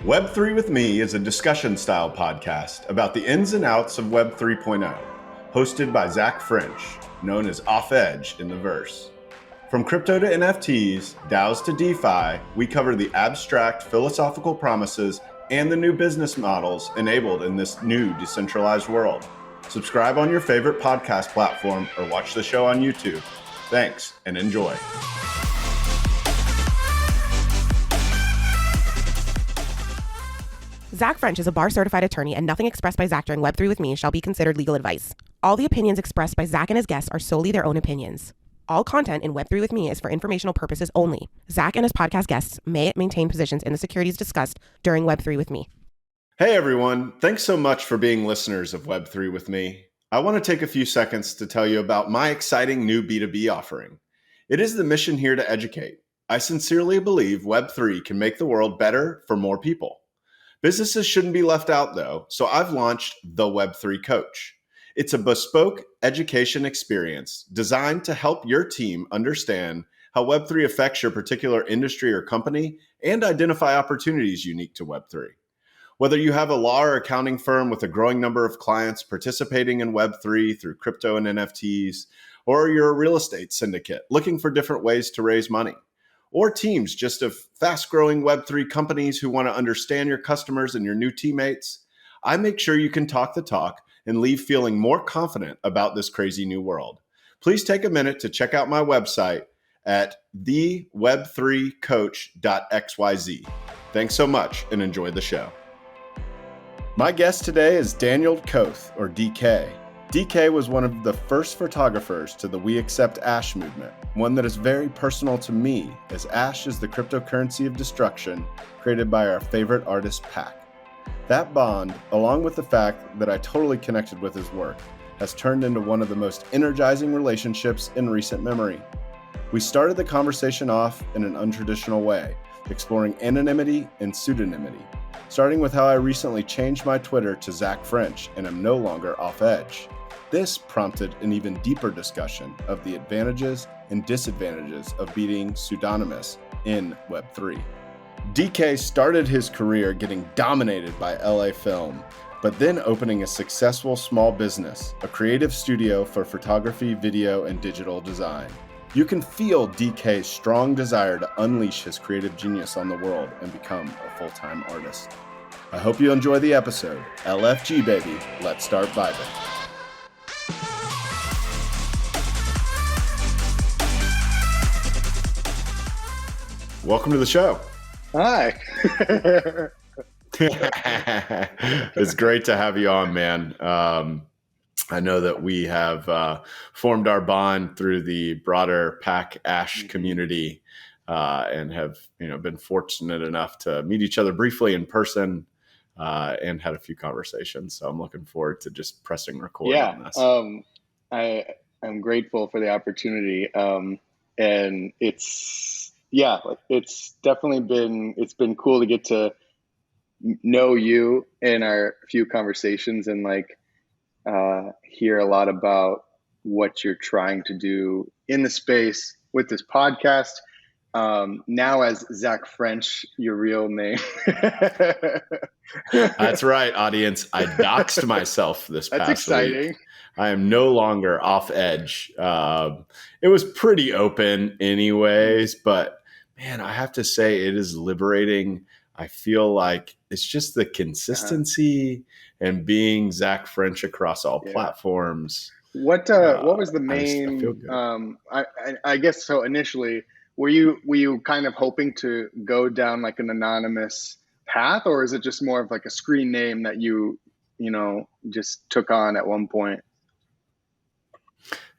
Web3 with Me is a discussion-style podcast about the ins and outs of Web 3.0, hosted by Zach French, known as Off Edge in the verse. From crypto to NFTs, DAOs to DeFi, we cover the abstract philosophical promises and the new business models enabled in this new decentralized world. Subscribe on your favorite podcast platform or watch the show on YouTube. Thanks and enjoy. Zach French is a bar-certified attorney, and nothing expressed by Zach during Web3 with Me shall be considered legal advice. All the opinions expressed by Zach and his guests are solely their own opinions. All content in Web3 with Me is for informational purposes only. Zach and his podcast guests may maintain positions in the securities discussed during Web3 with Me. Hey everyone, thanks so much for being listeners of Web3 with Me. I want to take a few seconds to tell you about my exciting new B2B offering. It is the mission here to educate. I sincerely believe Web3 can make the world better for more people. Businesses shouldn't be left out though, so I've launched the Web3 Coach. It's a bespoke education experience designed to help your team understand how Web3 affects your particular industry or company and identify opportunities unique to Web3. Whether you have a law or accounting firm with a growing number of clients participating in Web3 through crypto and NFTs, or you're a real estate syndicate looking for different ways to raise money, or teams just of fast-growing Web3 companies who want to understand your customers and your new teammates, I make sure you can talk the talk and leave feeling more confident about this crazy new world. Please take a minute to check out my website at theweb3coach.xyz. Thanks so much and enjoy the show. My guest today is Daniel Koeth, or DK. DK was one of the first photographers to the We Accept Ash movement, one that is very personal to me, as Ash is the cryptocurrency of destruction created by our favorite artist, Pac. That bond, along with the fact that I totally connected with his work, has turned into one of the most energizing relationships in recent memory. We started the conversation off in an untraditional way, exploring anonymity and pseudonymity, starting with how I recently changed my Twitter to Zach French and am no longer Off Edge. This prompted an even deeper discussion of the advantages and disadvantages of being pseudonymous in Web3. DK started his career getting dominated by LA Film, but then opening a successful small business, a creative studio for photography, video, and digital design. You can feel DK's strong desire to unleash his creative genius on the world and become a full-time artist. I hope you enjoy the episode. LFG, baby. Let's start vibing. Welcome to the show. Hi. It's great to have you on, man. I know that we have formed our bond through the broader Pac Ash community and have been fortunate enough to meet each other briefly in person and had a few conversations. So I'm looking forward to just pressing record on this. I'm grateful for the opportunity. And it's definitely been cool to get to know you in our few conversations and hear a lot about what you're trying to do in the space with this podcast. Now as Zach French, your real name. That's right, audience. I doxed myself this past That's exciting. week. I am no longer Off Edge. It was pretty open anyways, but man, I have to say it is liberating. I feel like it's just the consistency and being Zach French across all platforms. What was the main? I guess so. Initially, were you kind of hoping to go down like an anonymous path, or is it just more of like a screen name that you just took on at one point?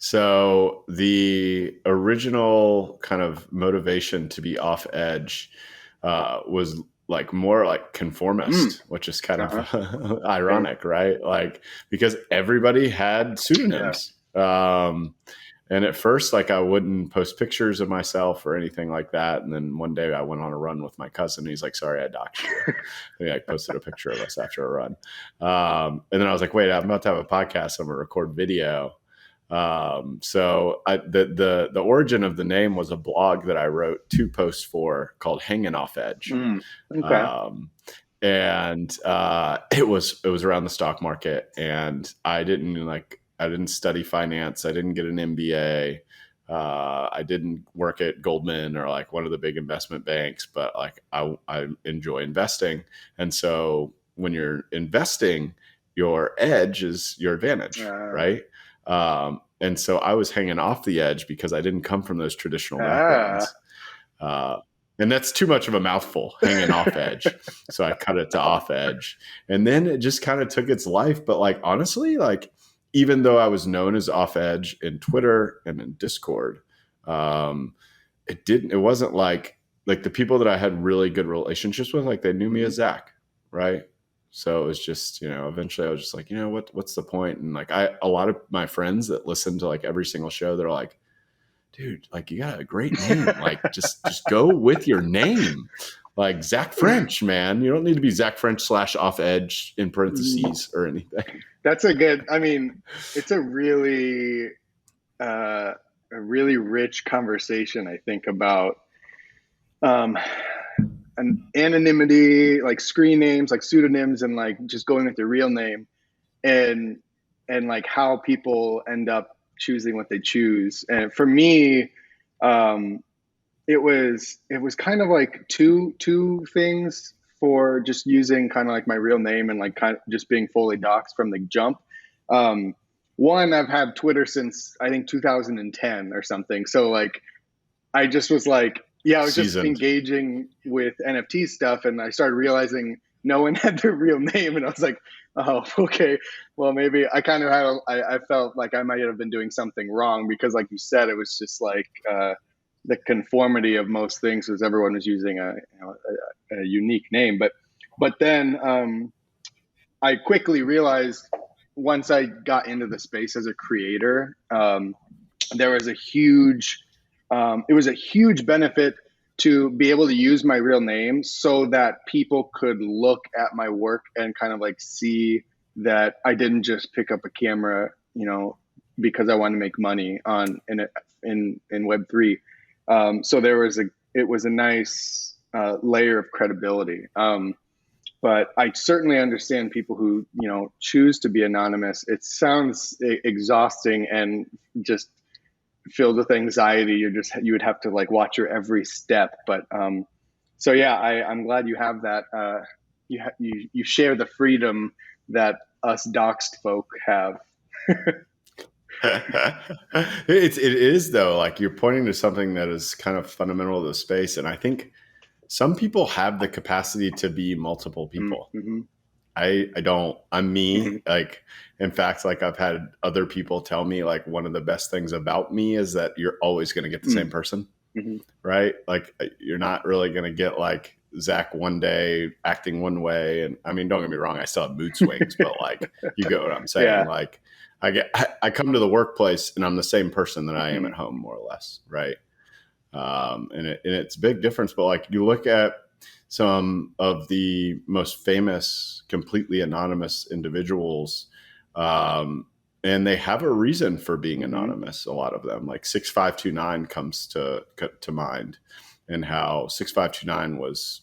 So the original kind of motivation to be Off Edge was more like conformist, which is kind of ironic, right? Because everybody had pseudonyms. And at first, I wouldn't post pictures of myself or anything like that. And then one day I went on a run with my cousin. He's like, sorry, I doxed you. And I posted a picture of us after a run. And then I was like, wait, I'm about to have a podcast. I'm going to record video. So the origin of the name was a blog that I wrote 2 posts for called Hanging Off Edge. Okay. and it was around the stock market, and I didn't study finance. I didn't get an MBA. I didn't work at Goldman or like one of the big investment banks, but like I enjoy investing. And so when you're investing, your edge is your advantage, right? And so I was hanging off the edge because I didn't come from those traditional backgrounds. And that's too much of a mouthful, hanging off edge. So I cut it to off edge. And then it just kind of took its life. But like, honestly, like, even though I was known as off edge in Twitter and in Discord, it wasn't like the people that I had really good relationships with, like they knew me as Zach. Right. So it was just, eventually I was just like, what's the point? And like, a lot of my friends that listen to like every single show, they're like, dude, like you got a great name. Like just go with your name. Like Zach French, man. You don't need to be Zach French / off edge in parentheses or anything. That's it's a really rich conversation, I think, about an anonymity, like screen names, like pseudonyms, and like just going with your real name, and like how people end up choosing what they choose. And for me, it was kind of like two things for just using kind of like my real name and like kind of just being fully doxxed from the jump. One, I've had Twitter since I think 2010 or something. So like, I just was like, I was just engaging with NFT stuff, and I started realizing no one had their real name, and I was like, oh, okay, well, maybe I kind of had I felt like I might have been doing something wrong, because like you said, it was just like the conformity of most things was everyone was using a unique name. But then I quickly realized, once I got into the space as a creator, there was a huge benefit to be able to use my real name so that people could look at my work and kind of like see that I didn't just pick up a camera, because I wanted to make money in Web3. So it was a nice layer of credibility. But I certainly understand people who, choose to be anonymous. It sounds exhausting and just filled with anxiety. You would have to like watch your every step. But so yeah, I'm glad you have that. You share the freedom that us doxed folk have. It is though, like you're pointing to something that is kind of fundamental to the space, and I think some people have the capacity to be multiple people. Mm-hmm. I don't. I'm me. Mm-hmm. Like, in fact, like I've had other people tell me like one of the best things about me is that you're always going to get the same person, right? Like you're not really going to get like Zach one day acting one way, and I mean, don't get me wrong, I still have mood swings, but like you get what I'm saying. Yeah. Like I come to the workplace and I'm the same person that I am at home, more or less, right? And it's a big difference. But like you look at some of the most famous, completely anonymous individuals, and they have a reason for being anonymous. A lot of them, like 6529 comes to mind, and how 6529 was,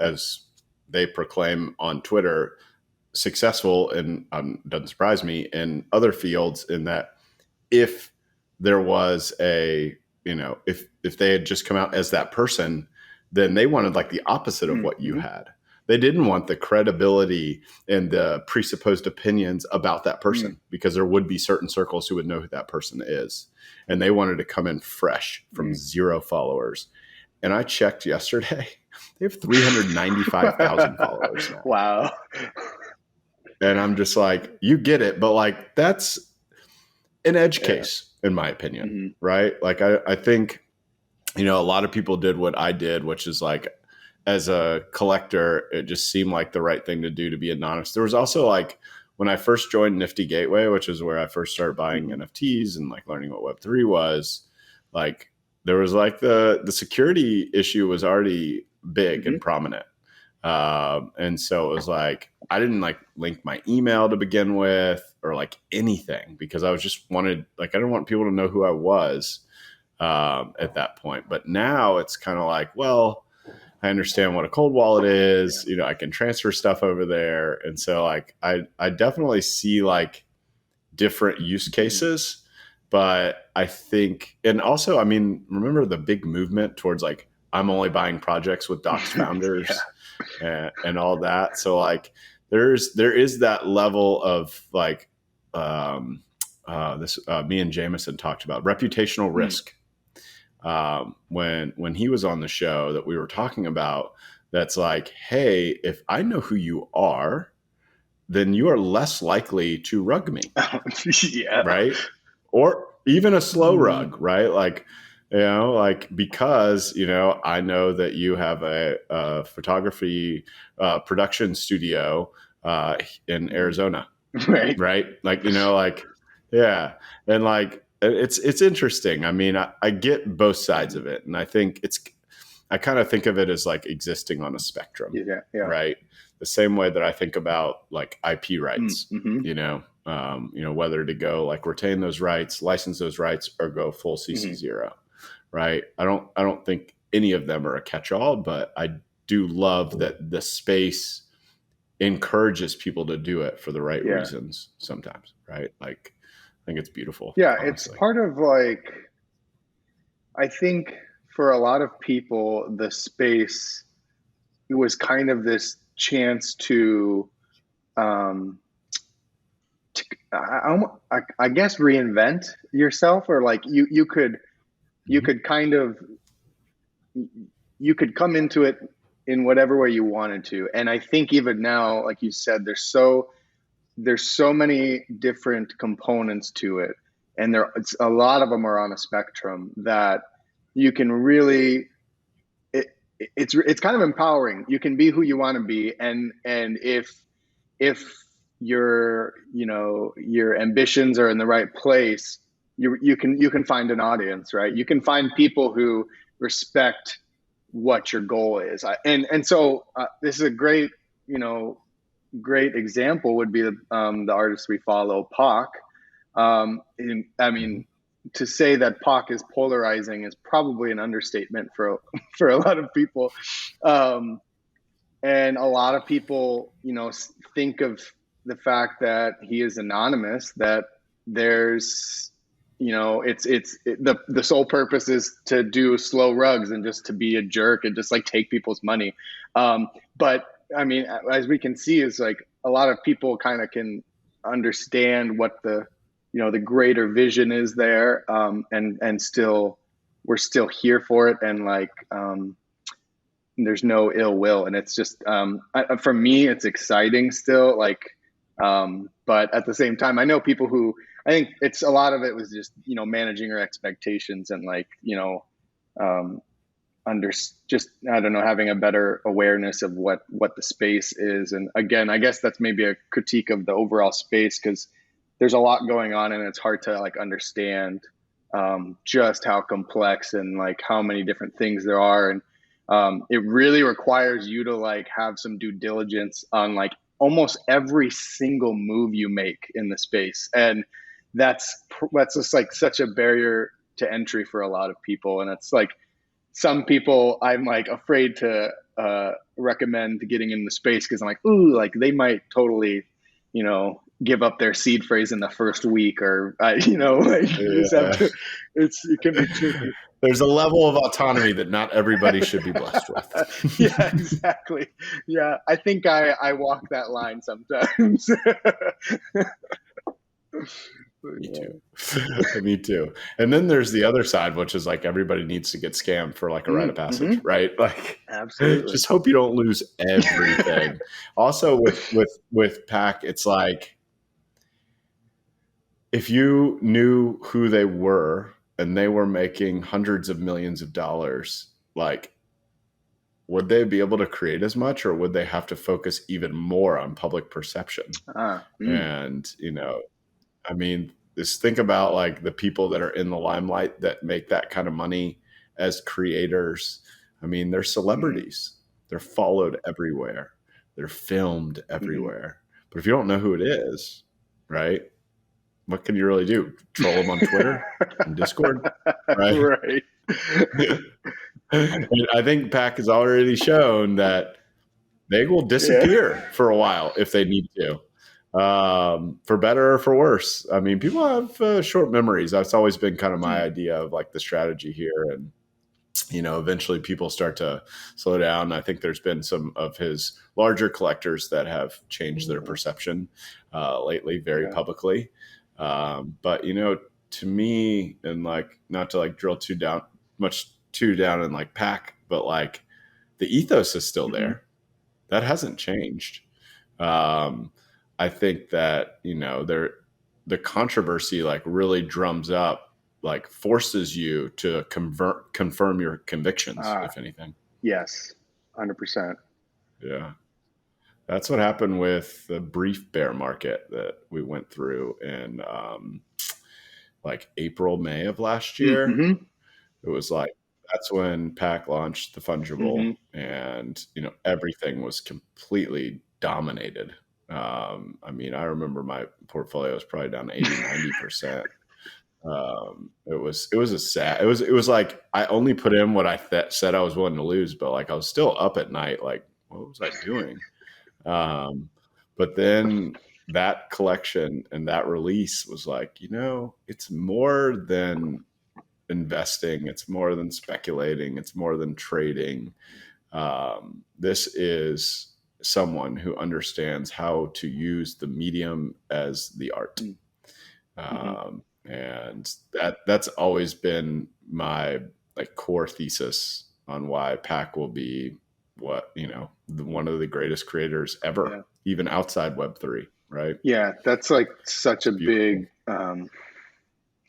as they proclaim on Twitter, successful, and doesn't surprise me, in other fields, in that if there was if they had just come out as that person, then they wanted like the opposite of what you had. They didn't want the credibility and the presupposed opinions about that person, because there would be certain circles who would know who that person is. And they wanted to come in fresh from 0 followers. And I checked yesterday, they have 395,000 followers now. Wow. And I'm just like, you get it. But like, that's an edge case, in my opinion, right? Like, I think, a lot of people did what I did, which is like, as a collector, it just seemed like the right thing to do, to be anonymous. There was also like, when I first joined Nifty Gateway, which is where I first started buying NFTs and like learning what Web3 was, like there was like the security issue was already big and prominent. And so it was like, I didn't like link my email to begin with or like anything, because I was just I didn't want people to know who I was at that point. But now it's kind of like, well, I understand what a cold wallet is. You know, I can transfer stuff over there. And so like, I definitely see like different use cases, but I think, and also, I mean, remember the big movement towards like, I'm only buying projects with docs founders and all that. So like, there is that level of like, me and Jameson talked about reputational risk. When he was on the show that we were talking about, that's like, hey, if I know who you are, then you are less likely to rug me. Yeah. Right. Or even a slow rug, right? Like, you know, like, because, you know, I know that you have a photography production studio in Arizona. Right. Right. Like, you know, like, yeah. And like, it's interesting. I mean, I get both sides of it. And I think I kind of think of it as like existing on a spectrum. Yeah. Right. The same way that I think about like IP rights, Mm-hmm. you know, whether to go like retain those rights, license those rights, or go full CC0. Right. I don't think any of them are a catch-all, but I do love that the space encourages people to do it for the right reasons sometimes. Right. Like, I think it's beautiful. Yeah. Honestly. It's part of like, I think for a lot of people, the space, it was kind of this chance to I guess reinvent yourself, or like you could kind of, you could come into it in whatever way you wanted to. And I think even now, like you said, there's so many different components to it, and a lot of them are on a spectrum that you can really, it's kind of empowering. You can be who you want to be, and if your ambitions are in the right place, you can find an audience, right? You can find people who respect what your goal is. So this is a great example would be the artist we follow, Pac. I mean, to say that Pac is polarizing is probably an understatement for a lot of people. And a lot of people, think of the fact that he is anonymous, that there's, the sole purpose is to do slow rugs and just to be a jerk and just like take people's money. But I mean, as we can see, is like a lot of people kind of can understand what the greater vision is there. And still, we're still here for it. And like, there's no ill will. And it's just, for me, it's exciting still, like, but at the same time, I know people who, I think it's a lot of it was just, managing our expectations and like, I don't know, having a better awareness of what the space is. And again, I guess that's maybe a critique of the overall space, because there's a lot going on and it's hard to like understand just how complex and like how many different things there are. And it really requires you to like have some due diligence on like almost every single move you make in the space. And that's just like such a barrier to entry for a lot of people. And it's like, some people I'm like afraid to recommend getting in the space, because I'm like, ooh, like they might totally, give up their seed phrase in the first week, or it can be tricky. There's a level of autonomy that not everybody should be blessed with. Yeah, exactly. Yeah, I think I walk that line sometimes. Me too. Me too. And then there's the other side, which is like everybody needs to get scammed for like a rite of passage, right? Like, absolutely. Just hope you don't lose everything. Also, with Pac, it's like if you knew who they were and they were making hundreds of millions of dollars, like, would they be able to create as much, or would they have to focus even more on public perception? And I mean, just think about like the people that are in the limelight that make that kind of money as creators. I mean, they're celebrities. They're followed everywhere. They're filmed everywhere. But if you don't know who it is, right? What can you really do? Troll them on Twitter and Discord, right? Right. And I think Pac has already shown that they will disappear for a while if they need to, for better or for worse. I mean, people have short memories. That's always been kind of my idea of like the strategy here. And, eventually people start to slow down. I think there's been some of his larger collectors that have changed their perception lately very publicly. But, to me, and like, not to like drill too down in like Pac, but like the ethos is still there. That hasn't changed. I think that, the controversy like really drums up, like forces you to confirm your convictions, if anything. Yes, 100%. Yeah. That's what happened with the brief bear market that we went through in like April, May of last year. It was like, that's when Pac launched the fungible, and everything was completely dominated. I mean, I remember my portfolio was probably down 80-90%. It was a sad. It was like I only put in what I said I was willing to lose, but like I was still up at night. Like, what was I doing? But then that collection and that release was like, it's more than investing. It's more than speculating. It's more than trading. This is someone who understands how to use the medium as the art. And that's always been my like core thesis on why Pac will be one of the greatest creators ever, even outside Web3, right? Yeah, that's like such a big,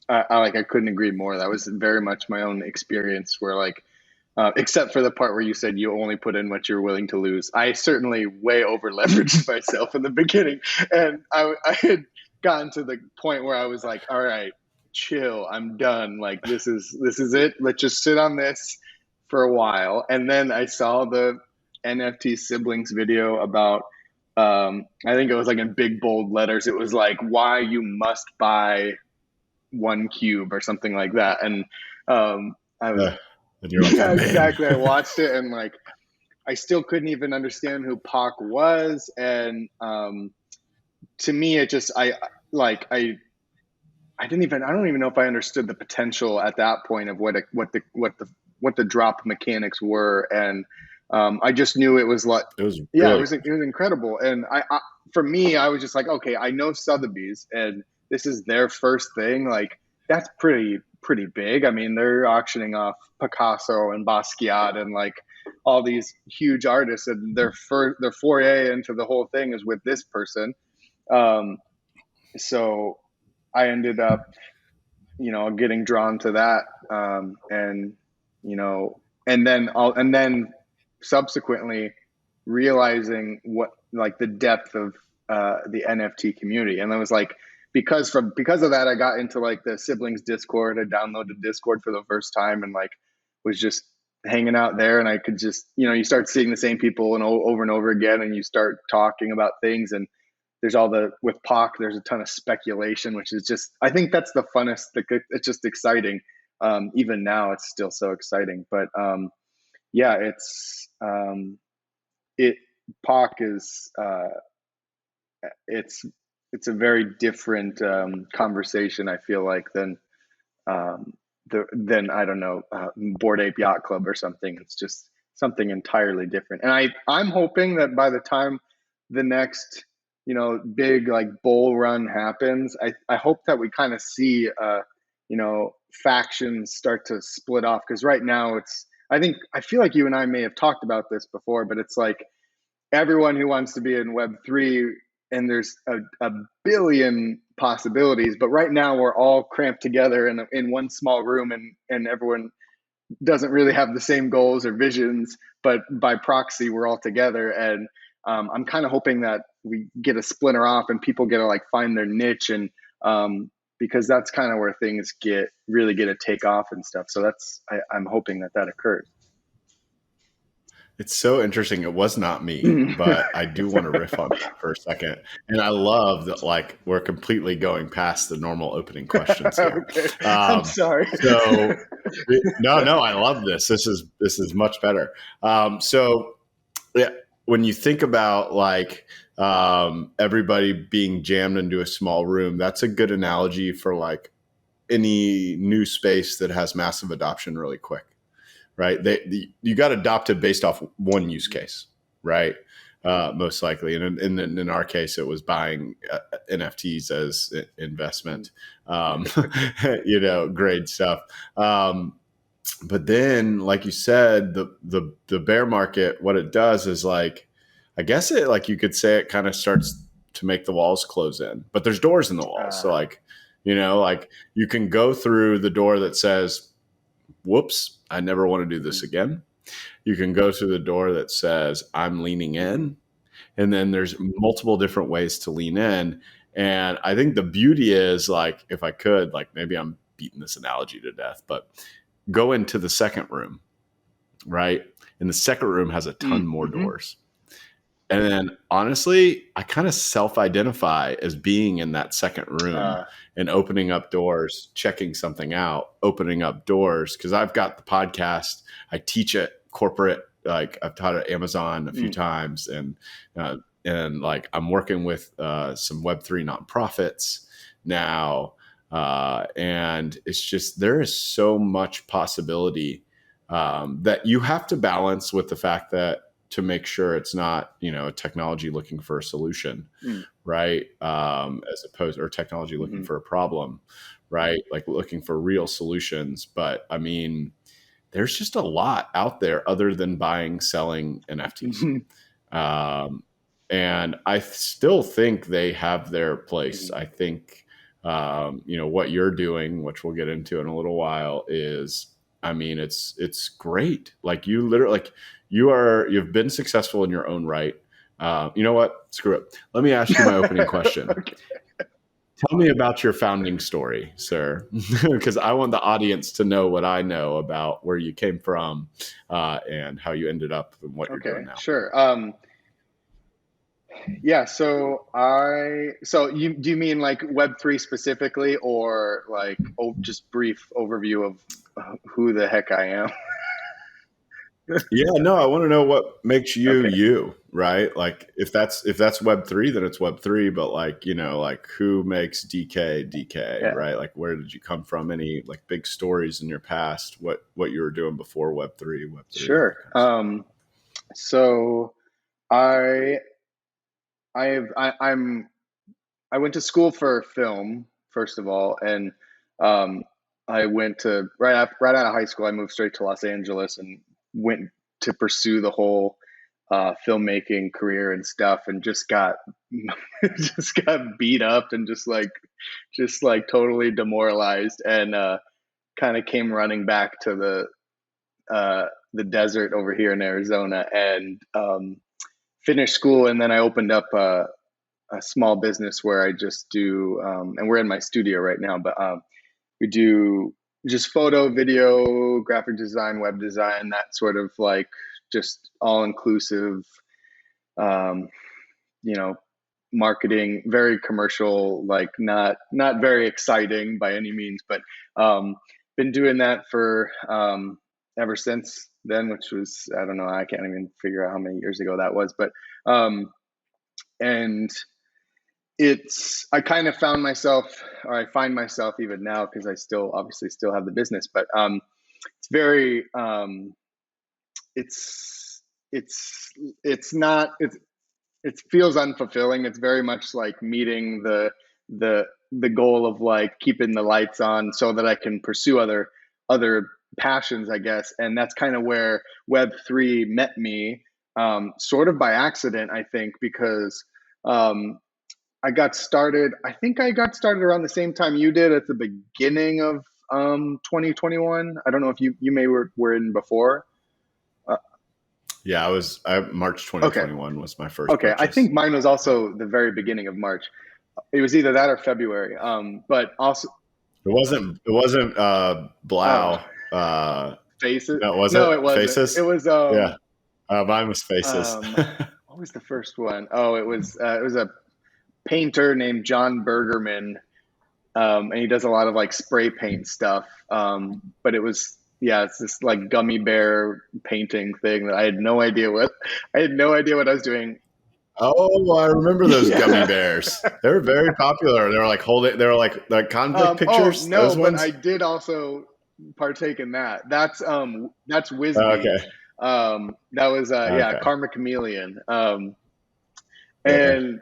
I couldn't agree more. That was very much my own experience where like, except for the part where you said you only put in what you're willing to lose. I certainly way over leveraged myself in the beginning. And I had gotten to the point where I was like, all right, chill, I'm done. Like, this is it. Let's just sit on this for a while. And then I saw the NFT siblings video about, I think it was like in big bold letters. It was like, why you must buy one cube or something like that. And I was, yeah, exactly. I watched it and like, I still couldn't even understand who Pac was. And to me, it just, I don't even know if I understood the potential at that point of what the drop mechanics were. And I just knew it was like, it was incredible. And for me, I was just like, okay, I know Sotheby's and this is their first thing. Like, that's pretty big. I mean, they're auctioning off Picasso and Basquiat and like all these huge artists, and their foray into the whole thing is with this person. So I ended up, getting drawn to that, and then subsequently realizing what like the depth of the NFT community, and I was like, because of that, I got into like the siblings Discord. I downloaded Discord for the first time and like was just hanging out there, and I could just, you start seeing the same people over and over again, and you start talking about things, and there's with Pac, there's a ton of speculation, which is just, I think that's the funnest. It's just exciting. Even now it's still so exciting, but yeah, Pac is, it's a very different conversation, I feel like, than I don't know, Bored Ape Yacht Club or something. It's just something entirely different. And I'm hoping that by the time the next, big like bull run happens, I hope that we kind of see, factions start to split off. Because right now I feel like you and I may have talked about this before, but it's like everyone who wants to be in Web3, and there's a billion possibilities, but right now we're all cramped together in one small room, and everyone doesn't really have the same goals or visions, but by proxy we're all together. And I'm kind of hoping that we get a splinter off and people get to like find their niche, and because that's kind of where things really get a take off and stuff. So I'm hoping that occurs. It's so interesting. It was not me, but I do want to riff on that for a second. And I love that, like, we're completely going past the normal opening questions here. Okay. I'm sorry. No, I love this. This is much better. So yeah, when you think about like everybody being jammed into a small room, that's a good analogy for like any new space that has massive adoption really quick. Right? You got adopted based off one use case, right? Most likely. And in our case, it was buying NFTs as investment, grade stuff. But then, like you said, the bear market, what it does is like, I guess it, like you could say it kind of starts to make the walls close in, but there's doors in the walls. So like, like you can go through the door that says, whoops, I never want to do this again. You can go through the door that says, I'm leaning in. And then there's multiple different ways to lean in. And I think the beauty is, like, if I could, like, maybe I'm beating this analogy to death, but go into the second room, right? And the second room has a ton more doors. And then honestly, I kind of self-identify as being in that second room and opening up doors, checking something out, opening up doors. Cause I've got the podcast. I teach at corporate, like I've taught at Amazon a few times, and like I'm working with some Web3 nonprofits now. And it's just, there is so much possibility that you have to balance with the fact that, to make sure it's not, a technology looking for a solution, right? As opposed, or technology looking for a problem, right? Like looking for real solutions. But I mean, there's just a lot out there other than buying, selling NFTs. And I still think they have their place. I think, what you're doing, which we'll get into in a little while, is, I mean, it's great. Like you literally, like you've been successful in your own right. You know what? Screw it. Let me ask you my opening question. Okay. Tell me about your founding story, sir, because I want the audience to know what I know about where you came from and how you ended up and what you're doing now. Sure. Yeah. So do you mean like Web3 specifically, or like just brief overview of who the heck I am? Yeah, no, I want to know what makes you, right? Like if that's Web3, then it's Web3, but like, like who makes DK, right? Like where did you come from? Any like big stories in your past, what you were doing before Web3? Sure. So I went to school for film, first of all, and I went to right out of high school. I moved straight to Los Angeles and went to pursue the whole filmmaking career and stuff, and just got beat up and just like totally demoralized, and kind of came running back to the desert over here in Arizona, and finished school, and then I opened up a small business where I just do, and we're in my studio right now, but we do just photo, video, graphic design, web design, that sort of like just all inclusive, marketing, very commercial, like not very exciting by any means, but been doing that for ever since then, which was, I don't know, I can't even figure out how many years ago that was, but and I kind of found myself, or I find myself even now, because I obviously still have the business, but it's very, it feels unfulfilling. It's very much like meeting the goal of like keeping the lights on so that I can pursue other passions, I guess. And that's kind of where Web3 met me, sort of by accident, I think, because I think I got started around the same time you did, at the beginning of 2021. I don't know if you were in before. Yeah, March 2021 was my first. Okay, purchase. I think mine was also the very beginning of March. It was either that or February. But also, it wasn't Blau. Faces. No, it wasn't. No, it wasn't. Faces. It was. Yeah. Mine was faces. What was the first one? Oh, it was a painter named John Bergerman, and he does a lot of like spray paint stuff. But it was, yeah, it's this like gummy bear painting thing that I had no idea what I was doing. Oh, I remember those gummy Yeah. bears. They were very popular. They were like they were like convict Oh pictures. no, Those but ones. I did also partake in that. That's Oh, Wisby. okay. That was yeah, Okay. Karma Chameleon. Yeah. And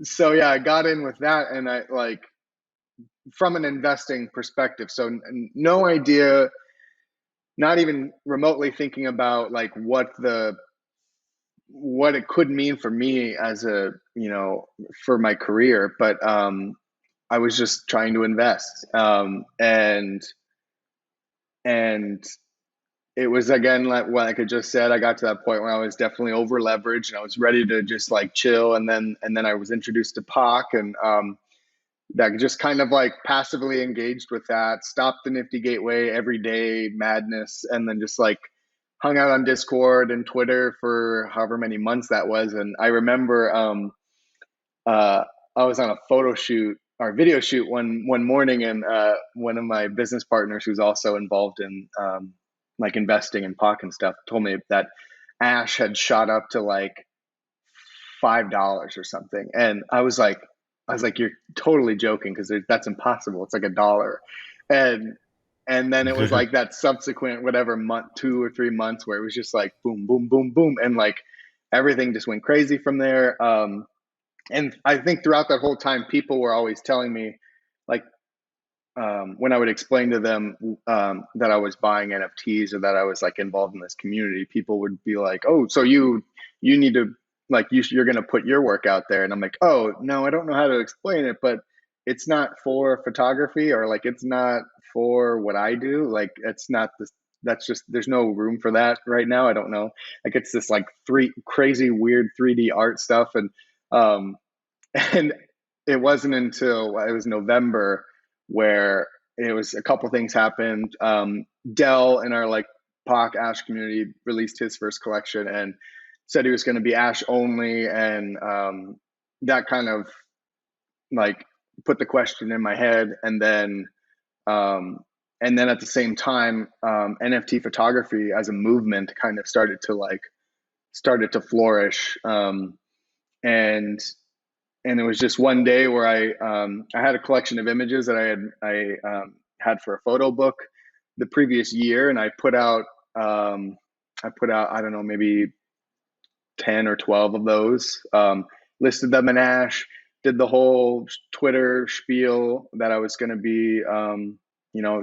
so yeah, I got in with that, and I like from an investing perspective. So no idea, not even remotely thinking about like what it could mean for me as a, for my career, but I was just trying to invest. And it was again like what I could just said. I got to that point where I was definitely over leveraged and I was ready to just like chill. And then I was introduced to POC, and that just kind of like passively engaged with that. Stopped the Nifty Gateway every day madness, and then just like hung out on Discord and Twitter for however many months that was. And I remember uh, I was on a photo shoot or video shoot one morning, and one of my business partners, who's also involved in like investing in POC and stuff, told me that Ash had shot up to like $5 or something, and I was like, you're totally joking, because that's impossible. It's like $1, and then it was like that subsequent whatever month, 2 or 3 months, where it was just like boom, boom, boom, boom, and like everything just went crazy from there. And I think throughout that whole time, people were always telling me, like, when I would explain to them that I was buying NFTs or that I was like involved in this community, people would be like, "Oh, so you need to like you're going to put your work out there," and I'm like, "Oh no, I don't know how to explain it, but it's not for photography, or like it's not for what I do. Like it's not this. That's just there's no room for that right now. I don't know. Like it's this like three crazy weird 3D art stuff, um, and it wasn't until it was November where it was a couple things happened. Dell in our like POC Ash community released his first collection and said he was going to be Ash only, and that kind of like put the question in my head. Um, and then at the same time, NFT photography as a movement kind of started to flourish, and and it was just one day where I had a collection of images that I had for a photo book the previous year, and I put out I don't know, maybe 10 or 12 of those, listed them in Ash, did the whole Twitter spiel that I was going to be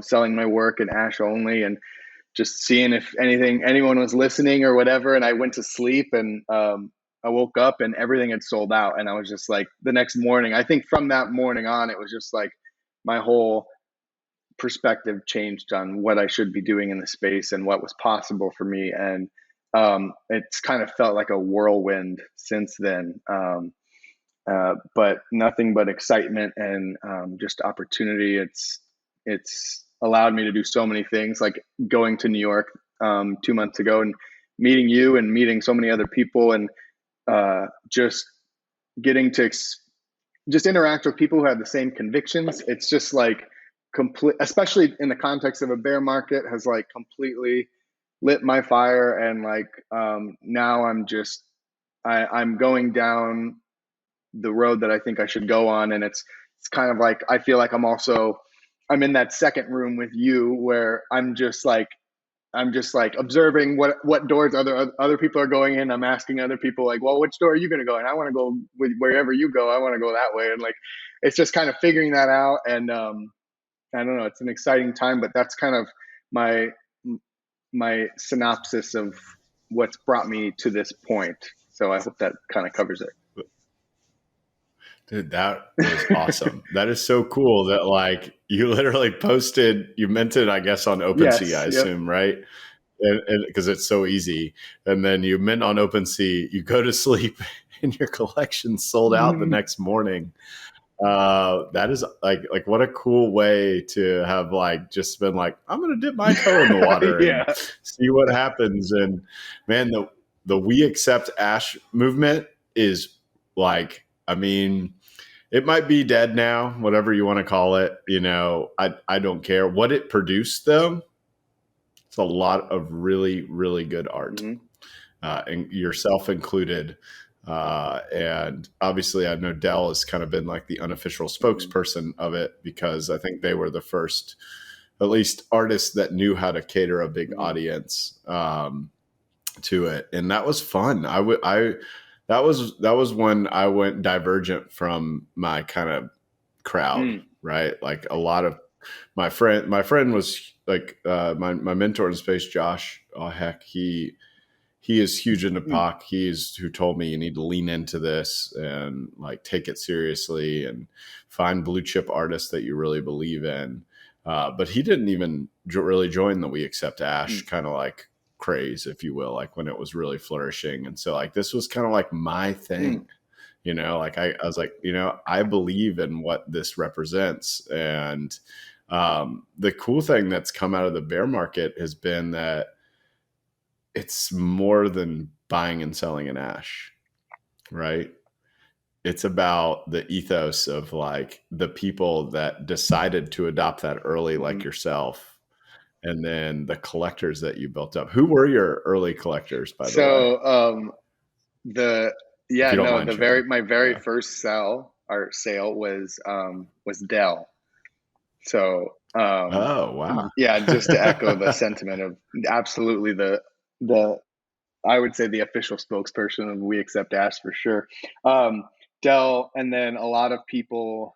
selling my work in Ash only, and just seeing if anyone was listening or whatever. And I went to sleep, and I woke up and everything had sold out. And I was just like, the next morning, I think from that morning on, it was just like my whole perspective changed on what I should be doing in the space and what was possible for me. And it's kind of felt like a whirlwind since then. But nothing but excitement and just opportunity. It's allowed me to do so many things, like going to New York 2 months ago and meeting you and meeting so many other people, and just getting to just interact with people who have the same convictions. It's just like complete, especially in the context of a bear market, has like completely lit my fire. And like now I'm going down the road that I think I should go on. And it's kind of like I feel like I'm in that second room with you, where I'm just like observing what doors other people are going in. I'm asking other people like, well, which door are you going to go in? I want to go with wherever you go. I want to go that way. And like, it's just kind of figuring that out. And I don't know, it's an exciting time, but that's kind of my synopsis of what's brought me to this point. So I hope that kind of covers it. Dude, that was awesome. That is so cool that like you literally posted, you meant it, I guess, on OpenSea, I Yes. Yep. assume, right? And because it's so easy. And then you mint on OpenSea, you go to sleep and your collection sold out the next morning. That is like what a cool way to have like just been like, I'm gonna dip my toe in the water and Yeah. see what happens. And man, the We Accept Ash movement is like, I mean, it might be dead now, whatever you want to call it. I don't care. What it produced, though, it's a lot of really, really good art, and yourself included. And obviously, I know Dell has kind of been like the unofficial spokesperson of it, because I think they were the first, at least, artists that knew how to cater a big audience to it, and that was fun. That was when I went divergent from my kind of crowd, right? Like a lot of my friend was like my mentor in space, Josh. Oh heck, he is huge into POC. He's who told me you need to lean into this and like take it seriously and find blue chip artists that you really believe in. But he didn't even really join the We Accept Ash kind of like craze, if you will, like when it was really flourishing. And so like this was kind of like my thing, like I was like, I believe in what this represents. And the cool thing that's come out of the bear market has been that it's more than buying and selling an ash, right? It's about the ethos of like the people that decided to adopt that early, like yourself, and then the collectors that you built up. Who were your early collectors, by the way? My very first sale was Dell. So oh wow, yeah, just to echo the sentiment of absolutely the I would say the official spokesperson of We Accept Ash for sure. Dell, and then a lot of people.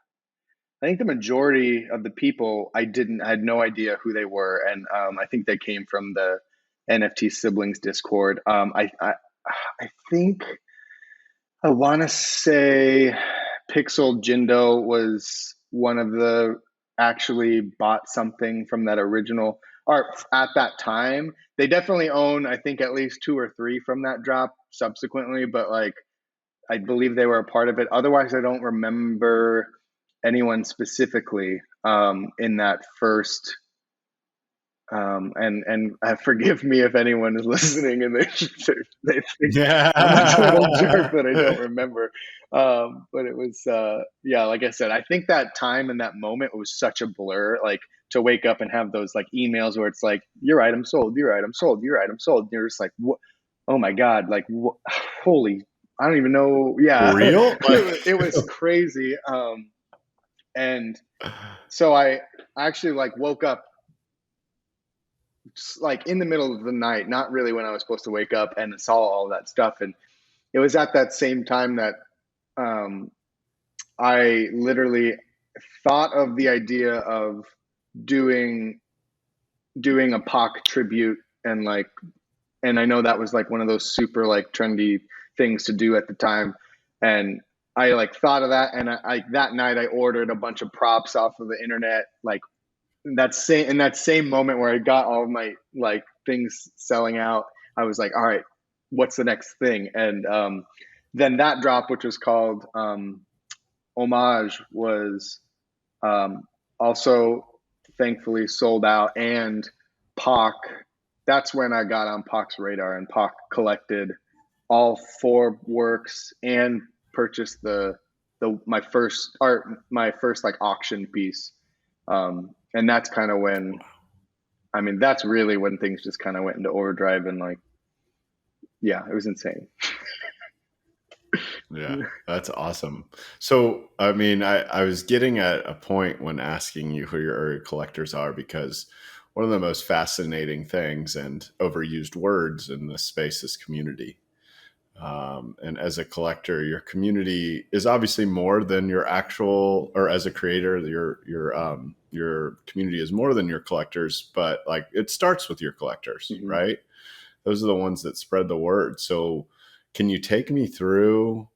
I think the majority of the people I had no idea who they were, and I think they came from the NFT siblings Discord. I think I want to say Pixel Jindo was one of the actually bought something from that original art at that time. They definitely own, I think, at least 2 or 3 from that drop subsequently, but like I believe they were a part of it. Otherwise, I don't remember anyone specifically in that first. And forgive me if anyone is listening and they think I'm a total jerk that I don't remember. But it was like I said, I think that time and that moment was such a blur. Like to wake up and have those like emails where it's like your item sold, your item sold, your item sold. And you're just like, what? Oh my god! Like holy. I don't even know. Yeah, for real? It was crazy. And so I actually like woke up like in the middle of the night, not really when I was supposed to wake up, and saw all that stuff. And it was at that same time that I literally thought of the idea of doing a POC tribute, and I know that was like one of those super like trendy things to do at the time. And I like thought of that, and I that night I ordered a bunch of props off of the internet. Like in that same moment where I got all of my like things selling out, I was like, all right, what's the next thing? And then that drop, which was called Homage, was also thankfully sold out. And POC, that's when I got on POC's radar, and POC collected all 4 works and purchased my first like auction piece. And that's kind of when, I mean, that's really when things just kind of went into overdrive, and like, yeah, it was insane. Yeah, that's awesome. So, I mean, I was getting at a point when asking you who your early collectors are, because one of the most fascinating things and overused words in this space is community. And as a collector, your community is obviously more than your actual, or as a creator, your community is more than your collectors, but like it starts with your collectors, right? Those are the ones that spread the word. So can you take me through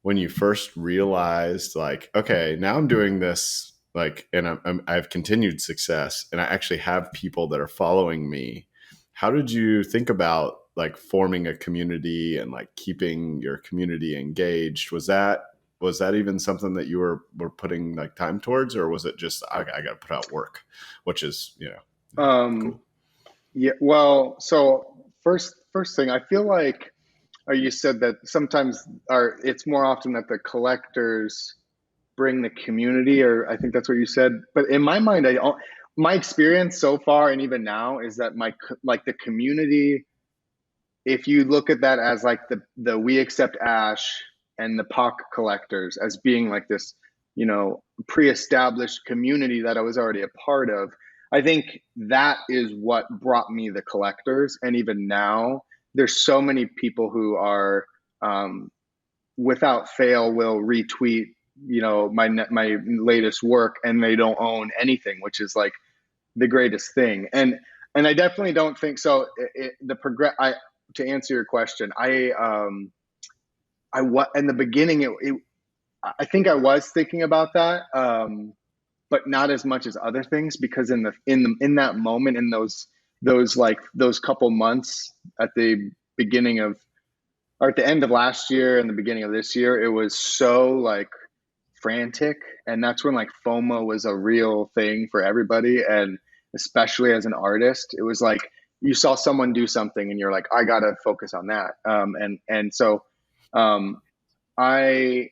when you first realized like, okay, now I'm doing this, like, and I've continued success, and I actually have people that are following me. How did you think about like forming a community and like keeping your community engaged? Was that even something that you were putting like time towards, or was it just I got to put out work, which is cool. Yeah. Well, so first thing, I feel like you said that sometimes, or it's more often that the collectors bring the community, or I think that's what you said. But in my mind, my experience so far and even now is that like the community, if you look at that as like the We Accept Ash and the POC collectors as being like this, pre-established community that I was already a part of, I think that is what brought me the collectors. And even now, there's so many people who are, without fail, will retweet, my latest work, and they don't own anything, which is like the greatest thing. And I definitely don't think so. To answer your question, in the beginning, I think I was thinking about that, but not as much as other things, because in that moment, in those couple months at the beginning of, or at the end of last year and the beginning of this year, it was so like frantic, and that's when like FOMO was a real thing for everybody, and especially as an artist, it was like you saw someone do something and you're like, I gotta focus on that. So I,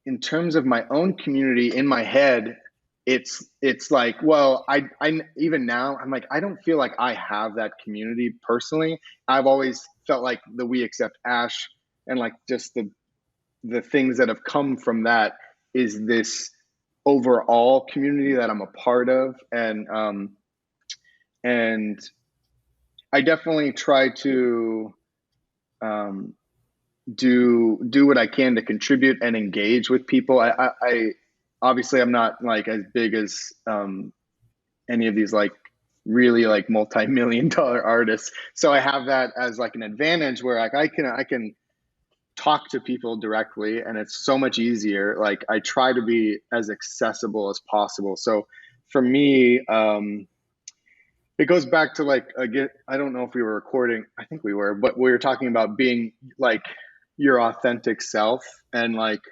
in terms of my own community in my head, it's like, well, I even now I'm like, I don't feel like I have that community personally. I've always felt like the We Accept Ash and like just the things that have come from that is this overall community that I'm a part of. And I definitely try to um, do what I can to contribute and engage with people. I obviously I'm not like as big as any of these like really like multi-million dollar artists, so I have that as like an advantage where like I can talk to people directly, and it's so much easier. Like I try to be as accessible as possible. So for me, it goes back to like, again, I don't know if we were recording, I think we were, but we were talking about being like your authentic self. And like,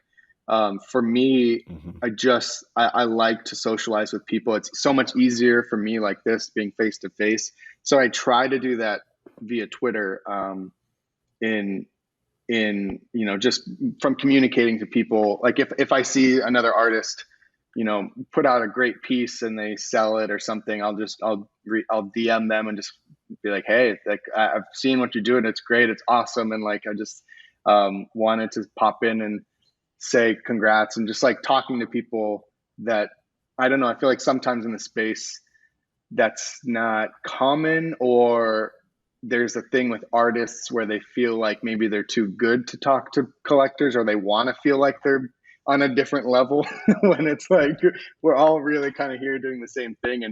for me, I like to socialize with people. It's so much easier for me like this, being face to face. So I try to do that via Twitter, in just from communicating to people. Like if I see another artist put out a great piece and they sell it or something, I'll DM them and just be like, hey, like I've seen what you're doing, it's great, it's awesome, and like I just wanted to pop in and say congrats. And just like talking to people that, I don't know, I feel like sometimes in the space that's not common, or there's a thing with artists where they feel like maybe they're too good to talk to collectors, or they want to feel like they're on a different level when it's like we're all really kind of here doing the same thing.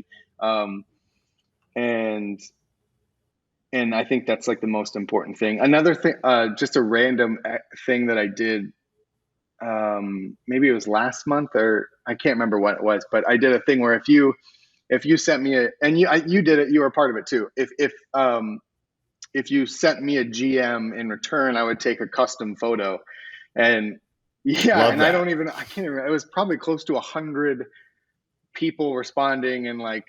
And I think that's like the most important thing. Another thing, just a random thing that I did, maybe it was last month, or I can't remember what it was, but I did a thing where if you sent me and you did it, you were a part of it too. If you sent me a GM in return, I would take a custom photo. And yeah, Love and that. I can't remember. It was probably close to 100 people responding, and like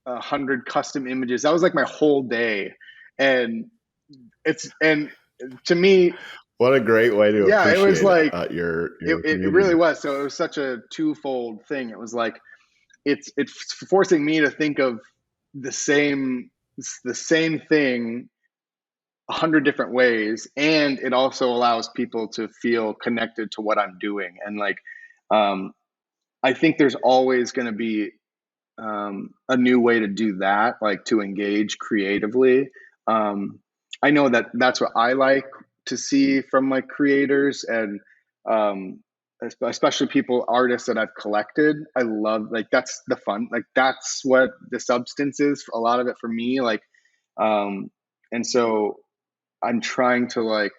100 custom images. That was like my whole day. And and to me, What a great way to yeah, it was appreciate like, your it community. really was. So it was such a twofold thing. It was like, it's forcing me to think of the same thing 100 different ways, and it also allows people to feel connected to what I'm doing. And like, I think there's always going to be a new way to do that, like to engage creatively. I know that that's what I like to see from like creators, and um, especially people, artists that I've collected. I love, like, that's the fun, like that's what the substance is, a lot of it for me. Like, and so I'm trying to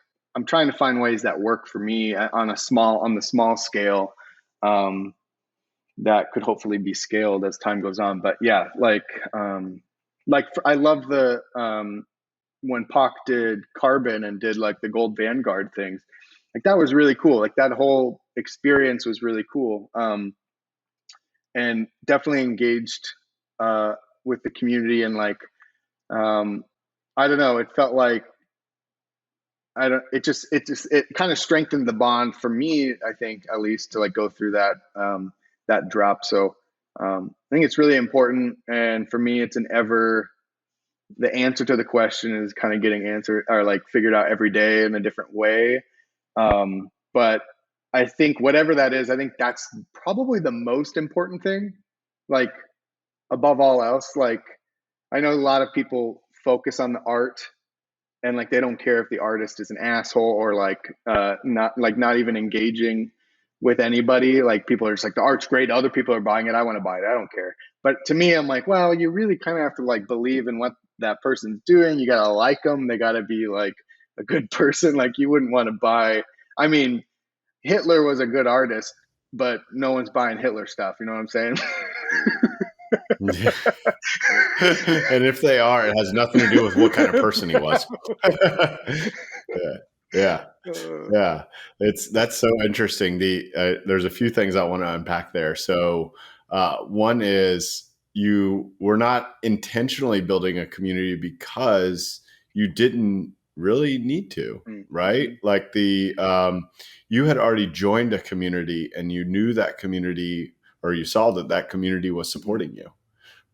find ways that work for me on the small scale, that could hopefully be scaled as time goes on. But yeah, I love when Pac did Carbon and did like the Gold Vanguard things, like that was really cool. Like that whole experience was really cool, and definitely engaged with the community. And like, I don't know, it felt like it kind of strengthened the bond for me, I think, at least, to like go through that, that drop. So, I think it's really important. And for me, the answer to the question is kind of getting answered or like figured out every day in a different way. But I think whatever that is, I think that's probably the most important thing. Like above all else, like I know a lot of people focus on the art and like they don't care if the artist is an asshole or like not even engaging with anybody. Like people are just like, the art's great, other people are buying it, I want to buy it, I don't care. But to me, I'm like, well, you really kind of have to like believe in what that person's doing. You gotta like them, they gotta be like a good person. Like you wouldn't want to buy, I mean, Hitler was a good artist, but no one's buying Hitler stuff, you know what I'm saying? And if they are, it has nothing to do with what kind of person he was. Yeah. That's so interesting. There's a few things I want to unpack there. So one is you were not intentionally building a community because you didn't really need to, right? Like you had already joined a community and you knew that community, or you saw that community was supporting you,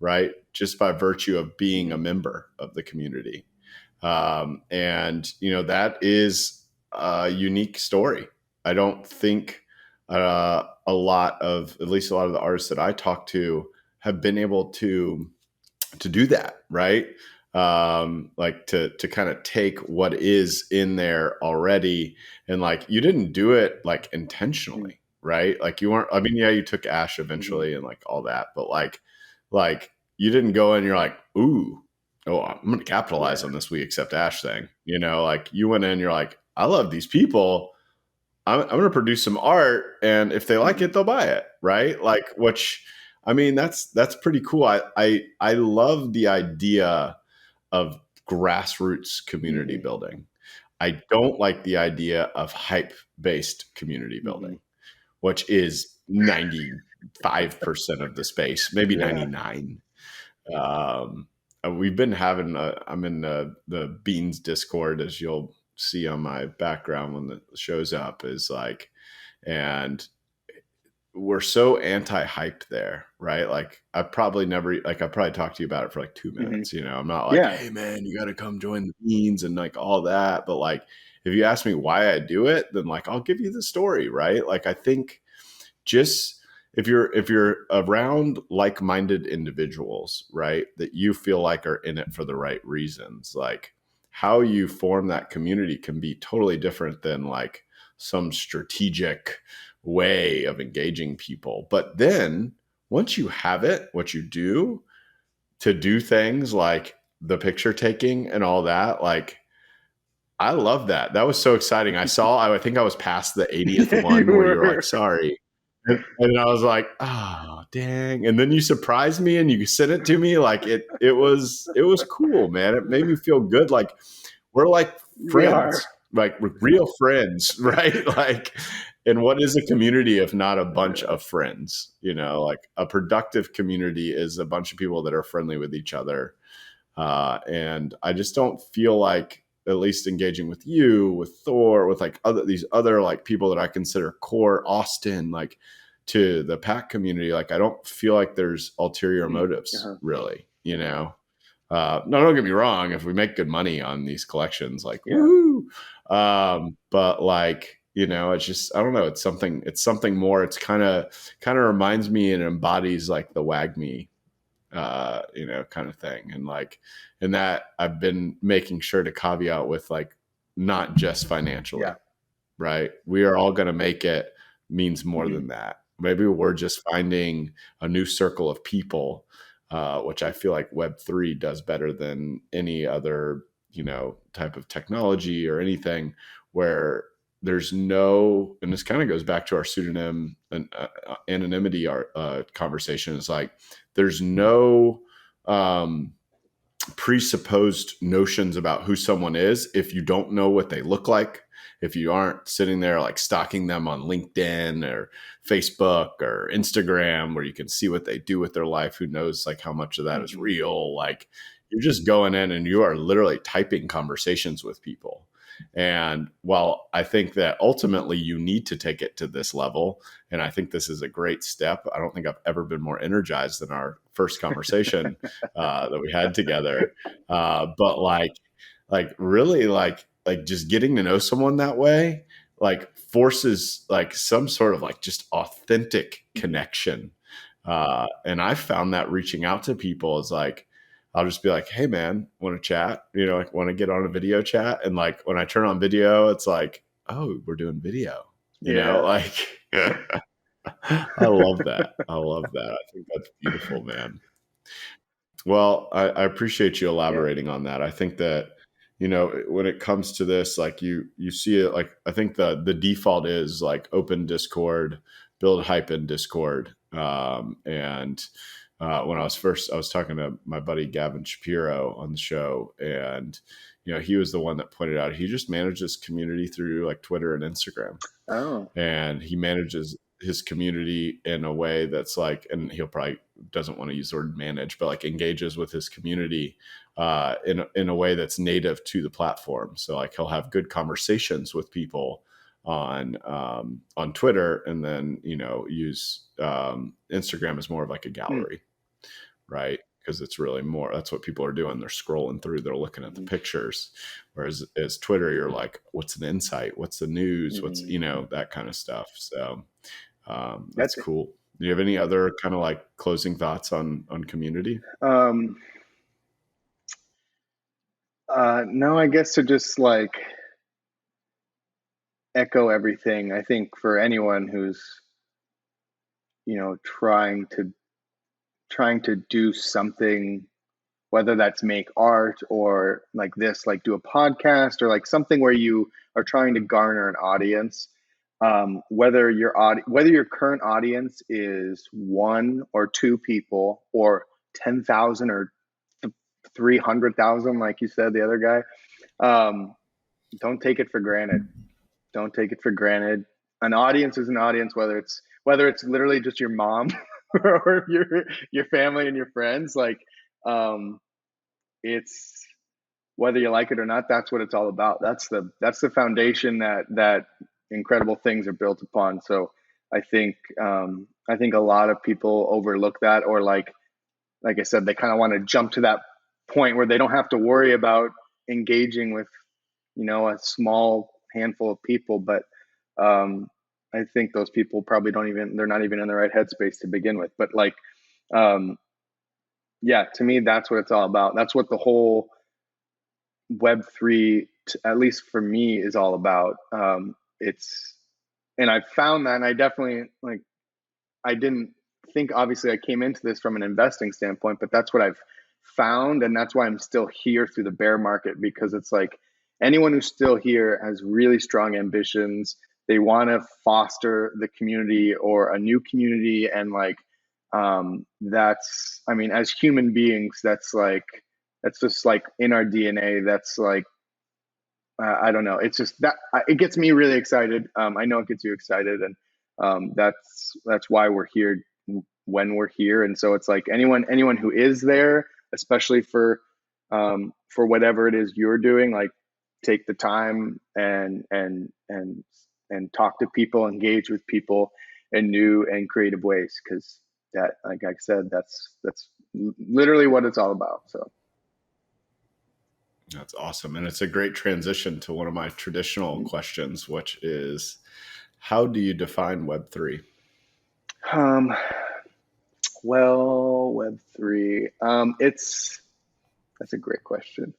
right? Just by virtue of being a member of the community. And, that is a unique story. I don't think at least a lot of the artists that I talk to have been able to do that, right? Like to kind of take what is in there already. And like, you didn't do it like intentionally, right? Like you weren't, I mean, yeah, you took Ash eventually and like all that, but like you didn't go in and you're like, ooh, oh, I'm going to capitalize on this We Accept Ash thing. Like you went in, you're like, I love these people. I'm going to produce some art. And if they like it, they'll buy it. Right. Like, which, I mean, that's pretty cool. I love the idea of grassroots community building. I don't like the idea of hype-based community building, which is 95% of the space, maybe 99. We've been having, I'm in the Beans Discord, as you'll see on my background when it shows up, is like, and we're so anti-hype there, right? Like I probably talked to you about it for like 2 minutes, I'm not like, hey man, you got to come join the Beans and like all that. But like, if you ask me why I do it, then like, I'll give you the story, right? Like, I think just if you're around like-minded individuals, right, that you feel like are in it for the right reasons, like how you form that community can be totally different than like some strategic way of engaging people. But then once you have it, what you do to do things like the picture taking and all that, like I love that. That was so exciting. I think I was past the 80th one where you're like, sorry. And I was like, oh, dang. And then you surprised me and you sent it to me. Like it was cool, man. It made me feel good. Like we're like friends, like real friends, right? Like, and what is a community if not a bunch of friends? Like a productive community is a bunch of people that are friendly with each other. And I just don't feel like, at least engaging with you, with Thor, with like these other like people that I consider core, Austin, like to the pack community, like I don't feel like there's ulterior motives really, no, don't get me wrong. If we make good money on these collections, like, woo, but like, it's just, I don't know. It's something more. It's kind of reminds me and embodies like the WAGMI, kind of thing. And like, and that I've been making sure to caveat with like, not just financially, right? We are all going to make it means more than that. Maybe we're just finding a new circle of people, which I feel like Web3 does better than any other, type of technology or anything, where there's no, and this kind of goes back to our pseudonym and anonymity conversation. It's like, there's no presupposed notions about who someone is if you don't know what they look like, if you aren't sitting there like stalking them on LinkedIn or Facebook or Instagram where you can see what they do with their life. Who knows like how much of that is real? Like you're just going in and you are literally typing conversations with people. And while I think that ultimately you need to take it to this level, and I think this is a great step, I don't think I've ever been more energized than our first conversation that we had together. But really just getting to know someone that way, like forces like some sort of like just authentic connection. And I found that reaching out to people is like, I'll just be like, hey man, want to chat? Like want to get on a video chat. And like when I turn on video, it's like, oh, we're doing video, Yeah. like I love that. I love that. I think that's beautiful, man. Well, I appreciate you Yeah. elaborating on that. I think that, when it comes to this, like you see it, like, I think the default is like open Discord, build hype in Discord. And when I was talking to my buddy Gavin Shapiro on the show, and, he was the one that pointed out, he just manages community through like Twitter and Instagram. Oh. And he manages his community in a way that's like, and he'll probably doesn't want to use the word manage, but like engages with his community in a way that's native to the platform. So like he'll have good conversations with people on Twitter, and then use Instagram as more of like a gallery, right? Because it's really more, that's what people are doing. They're scrolling through, they're looking at the pictures. Whereas as Twitter, you're like, what's an insight? What's the news? What's, that kind of stuff. So that's cool. Do you have any other kind of like closing thoughts on community? No, I guess to just like echo everything. I think for anyone who's, trying to do something, whether that's make art or like this, like do a podcast or like something where you are trying to garner an audience, whether your current audience is 1 or 2 people or 10,000 or 300,000, like you said, the other guy, don't take it for granted. Don't take it for granted. An audience is an audience, whether it's literally just your mom or your family and your friends. Like, it's whether you like it or not. That's what it's all about. That's the foundation that incredible things are built upon. So I think a lot of people overlook that, or like I said, they kind of want to jump to that point where they don't have to worry about engaging with a small handful of people. But I think those people probably they're not even in the right headspace to begin with. But like, yeah, to me, that's what it's all about. That's what the whole Web3, at least for me, is all about. And I found that, and I definitely I didn't think, obviously I came into this from an investing standpoint, but that's what I've found. And that's why I'm still here through the bear market, because it's like anyone who's still here has really strong ambitions. They want to foster the community or a new community. And like, as human beings, that's just like in our DNA. That's like, I don't know. It's just that it gets me really excited. I know it gets you excited, and that's why we're here when we're here. And so it's like anyone who is there, especially for whatever it is you're doing, like take the time and talk to people, engage with people in new and creative ways, because that, like I said, that's literally what it's all about. So. That's awesome. And it's a great transition to one of my traditional questions, which is, how do you define Web3? Well, Web3, that's a great question.